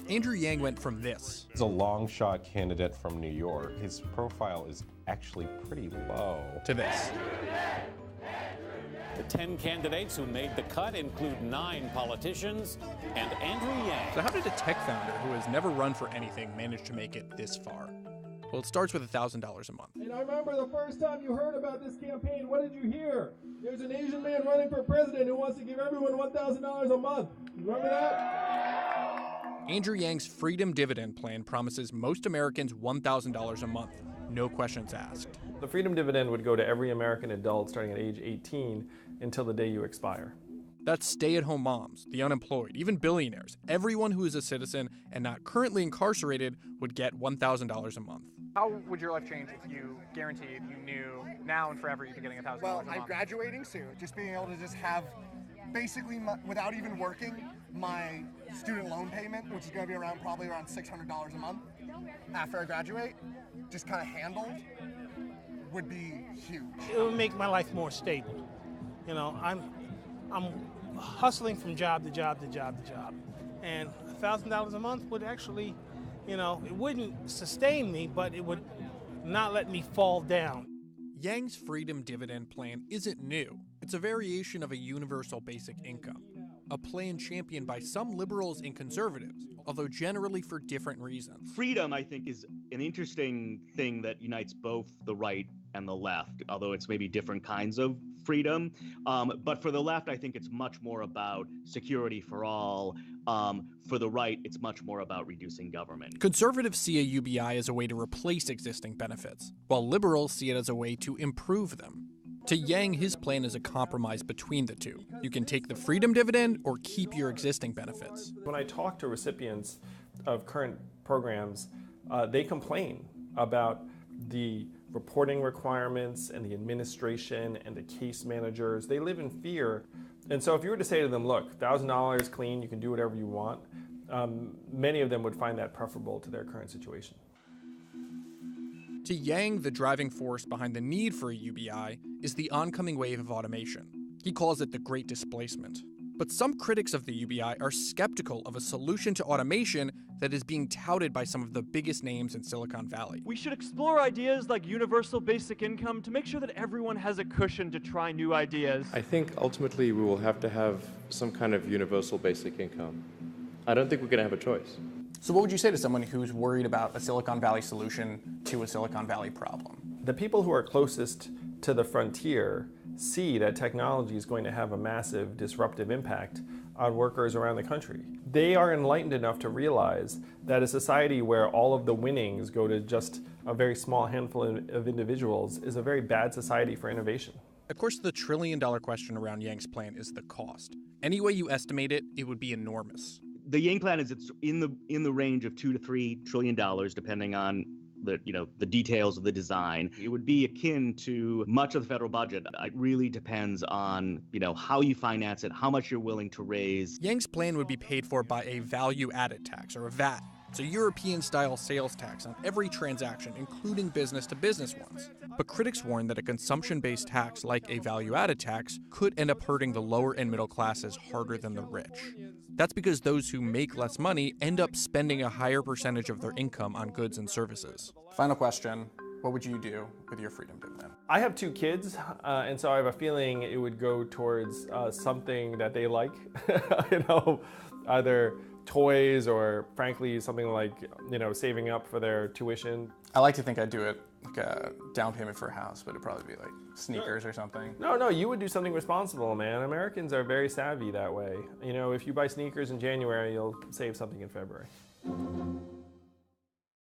Andrew Yang went from this. He's a long shot candidate from New York. His profile is actually pretty low. To this. The 10 candidates who made the cut include 9 politicians and Andrew Yang. So how did a tech founder who has never run for anything manage to make it this far? Well, it starts with $1,000 a month. And I remember the first time you heard about this campaign, what did you hear? There's an Asian man running for president who wants to give everyone $1,000 a month. You remember that? Andrew Yang's Freedom Dividend plan promises most Americans $1,000 a month, no questions asked. The Freedom Dividend would go to every American adult starting at age 18 until the day you expire. That's stay-at-home moms, the unemployed, even billionaires. Everyone who is a citizen and not currently incarcerated would get $1,000 a month. How would your life change if you guaranteed you knew now and forever you'd be getting $1,000 a month? Well, I'm graduating soon. Just being able to just have basically, without even working, my student loan payment, which is going to be probably around $600 a month after I graduate, just kind of handled, would be huge. It would make my life more stable. You know, I'm hustling from job to job to job to job. And $1,000 a month would actually, you know, it wouldn't sustain me, but it would not let me fall down. Yang's Freedom Dividend plan isn't new. It's a variation of a universal basic income, a plan championed by some liberals and conservatives, although generally for different reasons. Freedom, I think, is an interesting thing that unites both the right and the left, although it's maybe different kinds of freedom. But for the left, I think it's much more about security for all. For the right, it's much more about reducing government. Conservatives see a UBI as a way to replace existing benefits, while liberals see it as a way to improve them. To Yang, his plan is a compromise between the two. You can take the Freedom Dividend or keep your existing benefits. When I talk to recipients of current programs, they complain about the reporting requirements and the administration and the case managers. They live in fear. And so if you were to say to them, look, $1,000 clean, you can do whatever you want, many of them would find that preferable to their current situation. To Yang, the driving force behind the need for a UBI is the oncoming wave of automation. He calls it the Great Displacement. But some critics of the UBI are skeptical of a solution to automation that is being touted by some of the biggest names in Silicon Valley. We should explore ideas like universal basic income to make sure that everyone has a cushion to try new ideas. I think ultimately we will have to have some kind of universal basic income. I don't think we're going to have a choice. So what would you say to someone who's worried about a Silicon Valley solution to a Silicon Valley problem? The people who are closest to the frontier see that technology is going to have a massive disruptive impact on workers around the country. They are enlightened enough to realize that a society where all of the winnings go to just a very small handful of individuals is a very bad society for innovation. Of course, the trillion-dollar question around Yang's plan is the cost. Any way you estimate it, it would be enormous. The Yang plan is it's in the range of $2 to $3 trillion, depending on the details of the design. It would be akin to much of the federal budget. It really depends on how you finance it, how much you're willing to raise. Yang's plan would be paid for by a value-added tax, or a VAT. It's a European-style sales tax on every transaction, including business-to-business ones. But critics warn that a consumption-based tax like a value-added tax could end up hurting the lower and middle classes harder than the rich. That's because those who make less money end up spending a higher percentage of their income on goods and services. Final question. What would you do with your Freedom Dividend? I have 2 kids, and so I have a feeling it would go towards something that they like, either toys or, frankly, something like, saving up for their tuition. I like to think I'd do it like a down payment for a house, but it'd probably be like sneakers or something. No, you would do something responsible, man. Americans are very savvy that way. If you buy sneakers in January, you'll save something in February.